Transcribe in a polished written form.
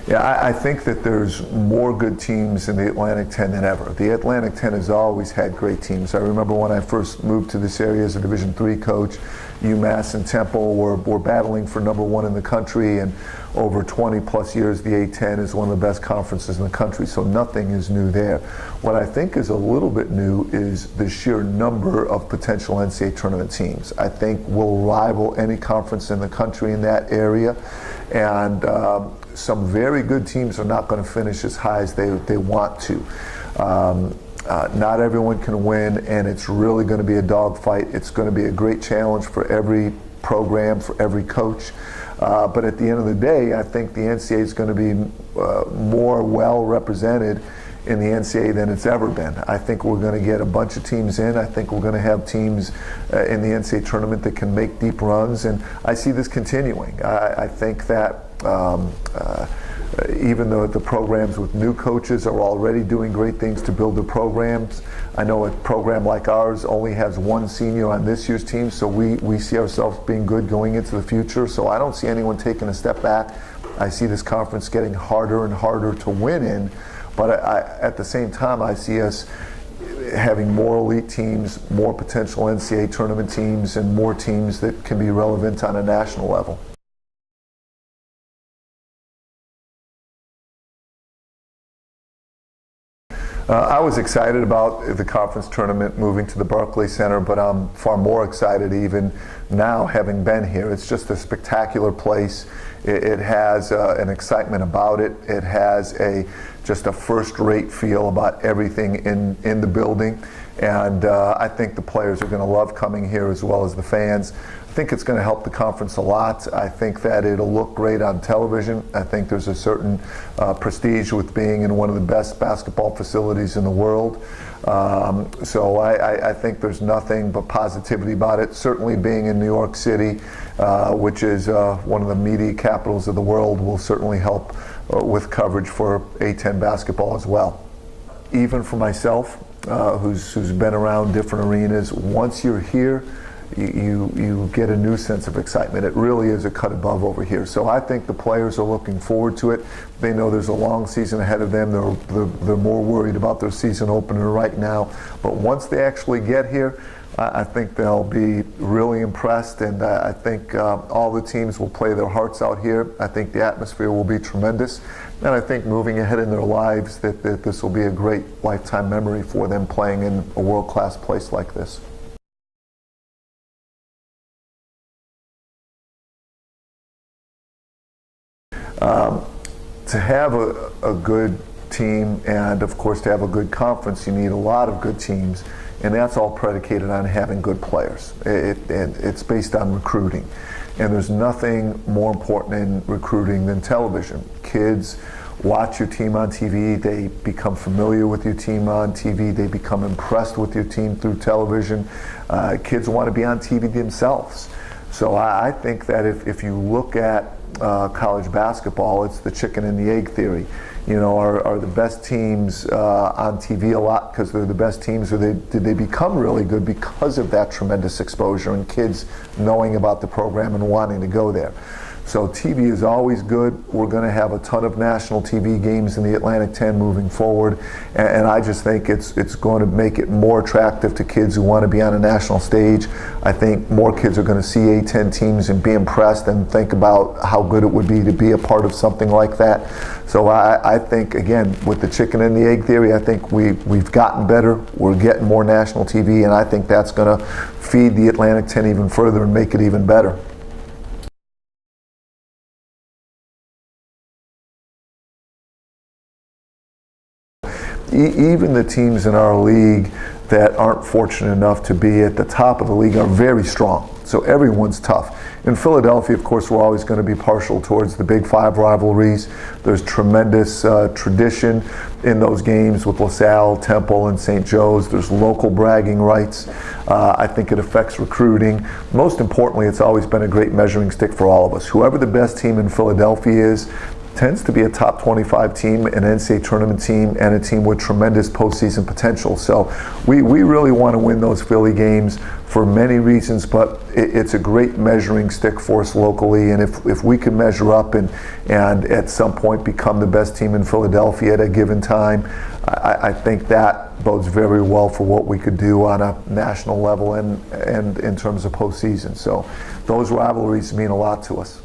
Yeah, I think that there's more good teams in the Atlantic 10 than ever. The Atlantic 10 has always had great teams. I remember when I first moved to this area as a Division III coach, UMass and Temple were battling for #1 in the country, and over 20 plus years the A10 is one of the best conferences in the country, so nothing is new there. What I think is a little bit new is the sheer number of potential NCAA tournament teams. I think we'll rival any conference in the country in that area, and some very good teams are not going to finish as high as they want to. Not everyone can win, and it's really going to be a dogfight. It's going to be a great challenge for every program, for every coach. But at the end of the day, I think the NCAA is going to be more well represented in the NCAA than it's ever been. I think we're going to get a bunch of teams in. I think we're going to have teams in the NCAA tournament that can make deep runs, and I see this continuing. I think that even though the programs with new coaches are already doing great things to build their programs, I know a program like ours only has one senior on this year's team, so we see ourselves being good going into the future. So I don't see anyone taking a step back. I see this conference getting harder and harder to win in, but at the same time, I see us having more elite teams, more potential NCAA tournament teams, and more teams that can be relevant on a national level. I was excited about the conference tournament moving to the Barclays Center, but I'm far more excited even now having been here. It's just a spectacular place. It has an excitement about it. It has just a first-rate feel about everything in the building. And I think the players are going to love coming here as well as the fans. I think it's going to help the conference a lot. I think that it'll look great on television. I think there's a certain prestige with being in one of the best basketball facilities in the world. So I think there's nothing but positivity about it. Certainly being in New York City, which is one of the media capitals of the world, will certainly help with coverage for A10 basketball as well. Even for myself, who's been around different arenas, once you're here, you get a new sense of excitement. It really is a cut above over here. So I think the players are looking forward to it. They know there's a long season ahead of them. They're more worried about their season opener right now. But once they actually get here, I think they'll be really impressed, and I think all the teams will play their hearts out here. I think the atmosphere will be tremendous, and I think moving ahead in their lives that this will be a great lifetime memory for them playing in a world-class place like this. To have a good team, and of course to have a good conference, you need a lot of good teams, and that's all predicated on having good players. It's based on recruiting, and there's nothing more important in recruiting than television. Kids watch your team on TV, they become familiar with your team on TV, they become impressed with your team through television. Kids want to be on TV themselves. So I think that if you look at college basketball, it's the chicken and the egg theory. You know, are the best teams on TV a lot because they're the best teams, or did they become really good because of that tremendous exposure and kids knowing about the program and wanting to go there? So TV is always good. We're going to have a ton of national TV games in the Atlantic 10 moving forward, and I just think it's going to make it more attractive to kids who want to be on a national stage. I think more kids are going to see A10 teams and be impressed and think about how good it would be to be a part of something like that. So I think, again, with the chicken and the egg theory, I think we've gotten better. We're getting more national TV, and I think that's going to feed the Atlantic 10 even further and make it even better. Even the teams in our league that aren't fortunate enough to be at the top of the league are very strong. So everyone's tough. In Philadelphia, of course, we're always going to be partial towards the Big Five rivalries. There's tremendous tradition in those games with LaSalle, Temple, and St. Joe's. There's local bragging rights. I think it affects recruiting. Most importantly, it's always been a great measuring stick for all of us. Whoever the best team in Philadelphia is, tends to be a top 25 team, an NCAA tournament team, and a team with tremendous postseason potential. So we really want to win those Philly games for many reasons, but it's a great measuring stick for us locally, and if we can measure up and at some point become the best team in Philadelphia at a given time, I think that bodes very well for what we could do on a national level and in terms of postseason. So those rivalries mean a lot to us.